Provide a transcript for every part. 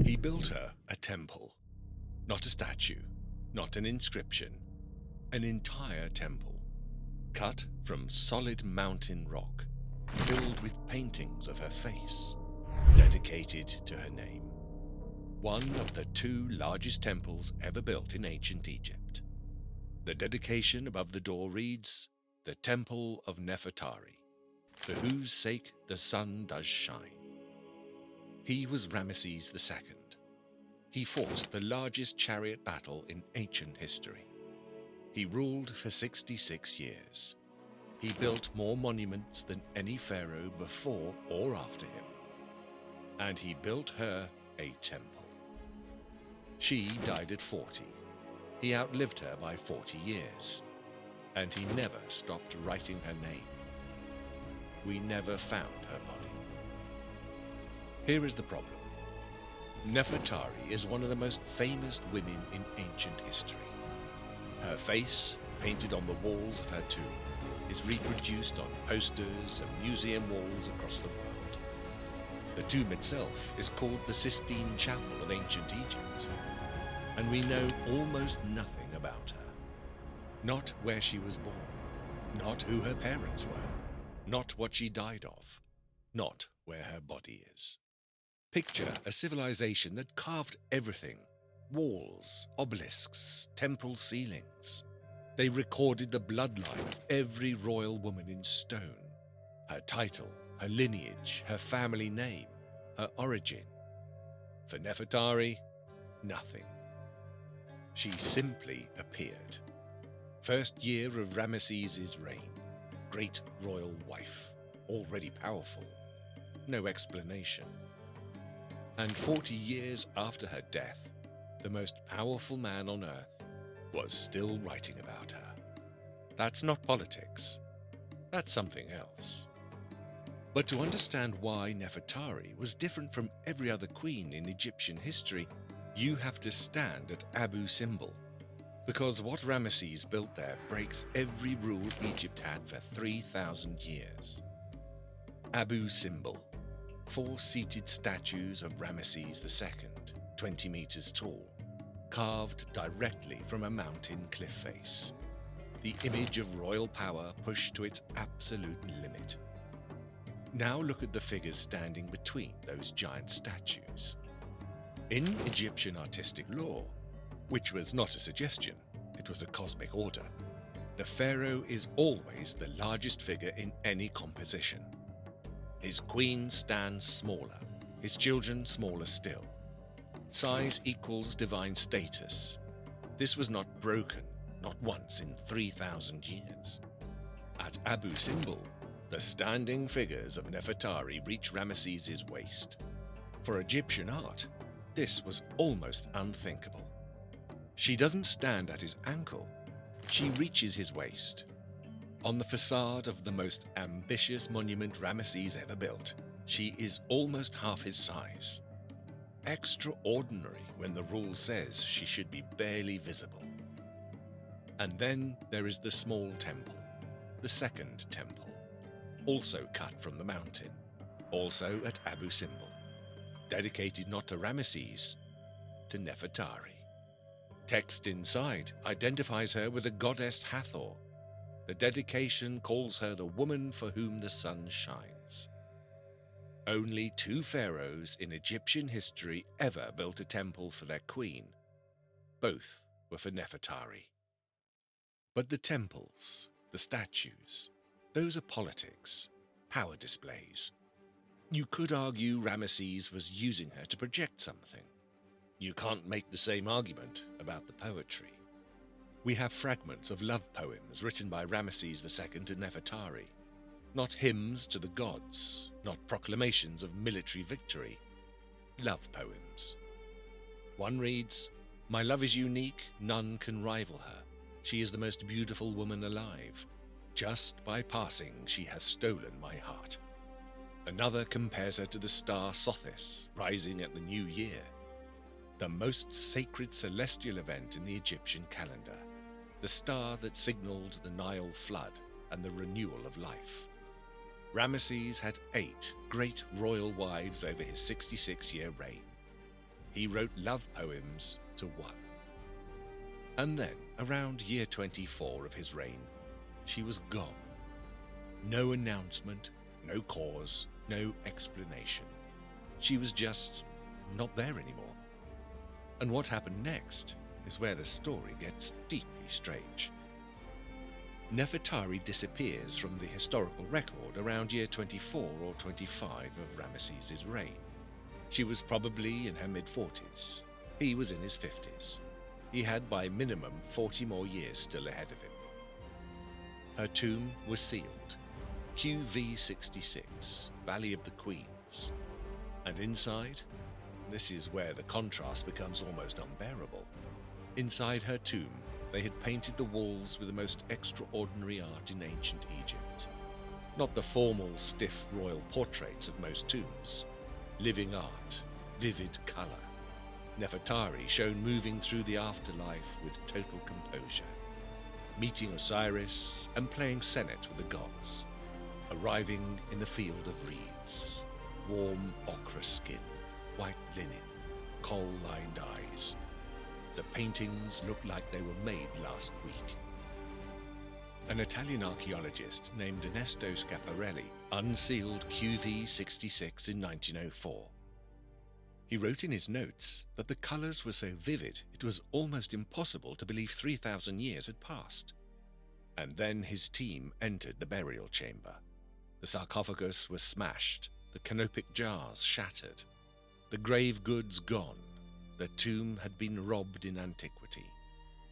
He built her a temple, not a statue, not an inscription, an entire temple, cut from solid mountain rock, filled with paintings of her face, dedicated to her name. One of the two largest temples ever built in ancient Egypt. The dedication above the door reads, "The Temple of Nefertari, for whose sake the sun does shine." He was Ramesses II. He fought the largest chariot battle in ancient history. He ruled for 66 years. He built more monuments than any pharaoh before or after him. And he built her a temple. She died at 40. He outlived her by 40 years. And he never stopped writing her name. We never found her body. Here is the problem. Nefertari is one of the most famous women in ancient history. Her face, painted on the walls of her tomb, is reproduced on posters and museum walls across the world. The tomb itself is called the Sistine Chapel of ancient Egypt, and we know almost nothing about her. Not where she was born, not who her parents were, not what she died of, not where her body is. Picture a civilization that carved everything: walls, obelisks, temple ceilings. They recorded the bloodline of every royal woman in stone, her title, her lineage, her family name, her origin. For Nefertari, nothing. She simply appeared. First year of Ramesses' reign, great royal wife, already powerful, no explanation. And 40 years after her death, the most powerful man on earth was still writing about her. That's not politics. That's something else. But to understand why Nefertari was different from every other queen in Egyptian history, you have to stand at Abu Simbel, because what Ramesses built there breaks every rule Egypt had for 3,000 years. Abu Simbel, 4 seated statues of Ramesses II, 20 meters tall, carved directly from a mountain cliff face. The image of royal power pushed to its absolute limit. Now look at the figures standing between those giant statues. In Egyptian artistic law, which was not a suggestion, it was a cosmic order, the pharaoh is always the largest figure in any composition. His queen stands smaller, his children smaller still. Size equals divine status. This was not broken, not once in 3,000 years. At Abu Simbel, the standing figures of Nefertari reach Ramesses' waist. For Egyptian art, this was almost unthinkable. She doesn't stand at his ankle, she reaches his waist. On the facade of the most ambitious monument Ramesses ever built, she is almost half his size. Extraordinary when the rule says she should be barely visible. And then there is the small temple, the second temple, also cut from the mountain, also at Abu Simbel, dedicated not to Ramesses, to Nefertari. Text inside identifies her with the goddess Hathor. The dedication calls her the woman for whom the sun shines. Only 2 pharaohs in Egyptian history ever built a temple for their queen. Both were for Nefertari. But the temples, the statues, those are politics, power displays. You could argue Ramesses was using her to project something. You can't make the same argument about the poetry. We have fragments of love poems written by Ramesses II to Nefertari, not hymns to the gods, not proclamations of military victory, love poems. One reads, "My love is unique, none can rival her. She is the most beautiful woman alive. Just by passing, she has stolen my heart." Another compares her to the star Sothis, rising at the new year, the most sacred celestial event in the Egyptian calendar, the star that signaled the Nile flood and the renewal of life. Ramesses had 8 great royal wives over his 66-year reign. he wrote love poems to one. And then, around year 24 of his reign, she was gone. No announcement, no cause, no explanation. She was just not there anymore. And what happened next is where the story gets deeply strange. Nefertari disappears from the historical record around year 24 or 25 of Ramesses' reign. She was probably in her mid-40s. He was in his 50s. He had by minimum 40 more years still ahead of him. Her tomb was sealed, QV66, Valley of the Queens. And inside, this is where the contrast becomes almost unbearable. Inside her tomb, they had painted the walls with the most extraordinary art in ancient Egypt. Not the formal, stiff royal portraits of most tombs. Living art, vivid colour. Nefertari shown moving through the afterlife with total composure. Meeting Osiris and playing senate with the gods. Arriving in the field of reeds. Warm ochre skin, white linen, coal-lined eyes. The paintings looked like they were made last week. An Italian archaeologist named Ernesto Schiaparelli unsealed QV66 in 1904. He wrote in his notes that the colours were so vivid it was almost impossible to believe 3,000 years had passed. And then his team entered the burial chamber. The sarcophagus was smashed, the canopic jars shattered, the grave goods gone. The tomb had been robbed in antiquity,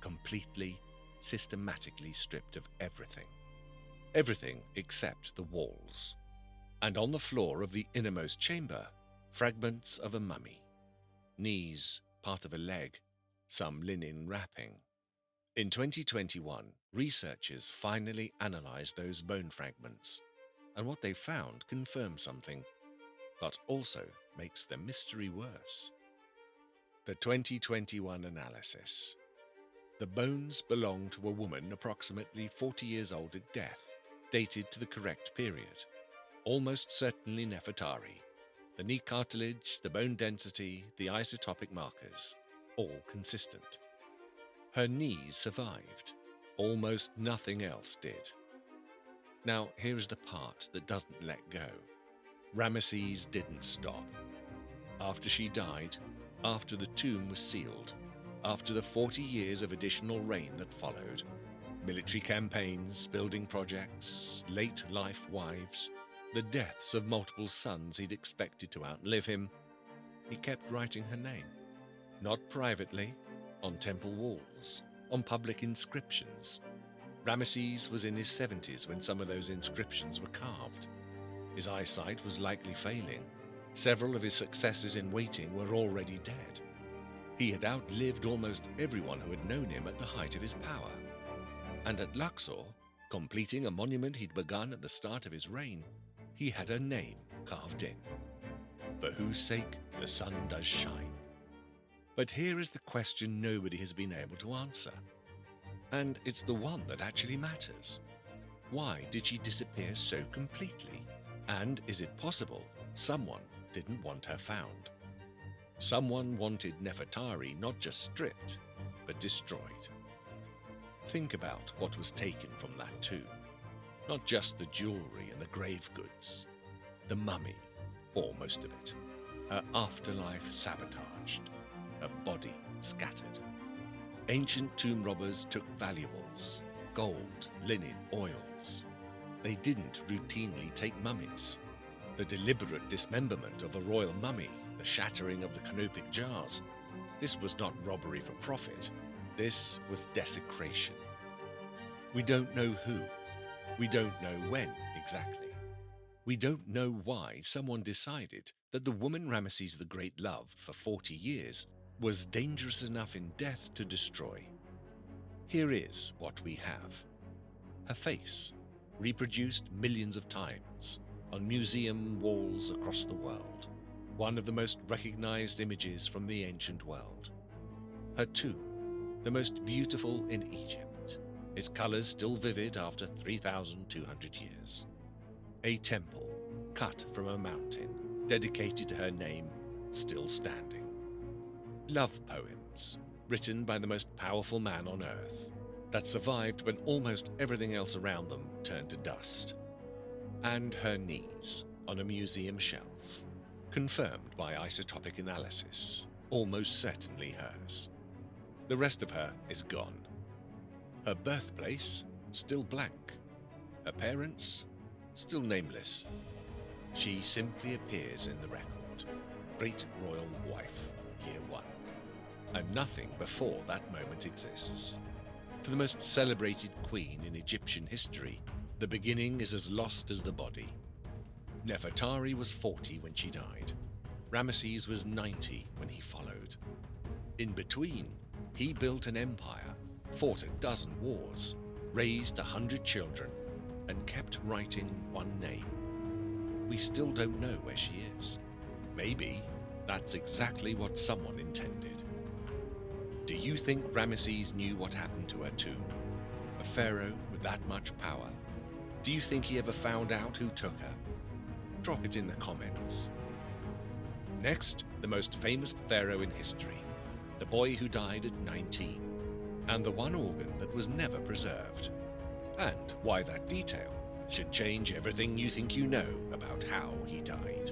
completely, systematically stripped of everything. Everything except the walls. And on the floor of the innermost chamber, fragments of a mummy. Knees, part of a leg, some linen wrapping. In 2021, researchers finally analysed those bone fragments, and what they found confirmed something, but also makes the mystery worse. The 2021 analysis. The bones belong to a woman approximately 40 years old at death, dated to the correct period. Almost certainly Nefertari. The knee cartilage, the bone density, the isotopic markers, all consistent. Her knees survived. Almost nothing else did. Now, here is the part that doesn't let go. Ramesses didn't stop. After she died, after the tomb was sealed, after the 40 years of additional reign that followed, military campaigns, building projects, late life wives, the deaths of multiple sons he'd expected to outlive him, he kept writing her name. Not privately, on temple walls, on public inscriptions. Ramesses was in his 70s when some of those inscriptions were carved. His eyesight was likely failing. Several of his successors in waiting were already dead. He had outlived almost everyone who had known him at the height of his power. And at Luxor, completing a monument he'd begun at the start of his reign, he had her name carved in. For whose sake the sun does shine. But here is the question nobody has been able to answer. And it's the one that actually matters. Why did she disappear so completely? And is it possible someone didn't want her found? Someone wanted Nefertari not just stripped, but destroyed. Think about what was taken from that tomb. Not just the jewelry and the grave goods. The mummy, or most of it. Her afterlife sabotaged. Her body scattered. Ancient tomb robbers took valuables, gold, linen, oils. They didn't routinely take mummies. The deliberate dismemberment of a royal mummy, the shattering of the canopic jars, this was not robbery for profit. This was desecration. We don't know who. We don't know when exactly. We don't know why someone decided that the woman Ramesses the Great loved for 40 years was dangerous enough in death to destroy. Here is what we have. Her face, reproduced millions of times on museum walls across the world. One of the most recognized images from the ancient world. Her tomb, the most beautiful in Egypt, its colors still vivid after 3,200 years. A temple cut from a mountain, dedicated to her name, still standing. Love poems, written by the most powerful man on earth, that survived when almost everything else around them turned to dust. And her knees on a museum shelf, confirmed by isotopic analysis, almost certainly hers. The rest of her is gone. Her birthplace, still blank. Her parents, still nameless. She simply appears in the record. Great Royal Wife, Year 1. And nothing before that moment exists. For the most celebrated queen in Egyptian history, the beginning is as lost as the body. Nefertari was 40 when she died. Ramesses was 90 when he followed. In between, he built an empire, fought a dozen wars, raised 100 children, and kept writing one name. We still don't know where she is. Maybe that's exactly what someone intended. Do you think Ramesses knew what happened to her tomb? A pharaoh with that much power? Do you think he ever found out who took her? Drop it in the comments. Next, the most famous pharaoh in history, the boy who died at 19, and the one organ that was never preserved, and why that detail should change everything you think you know about how he died.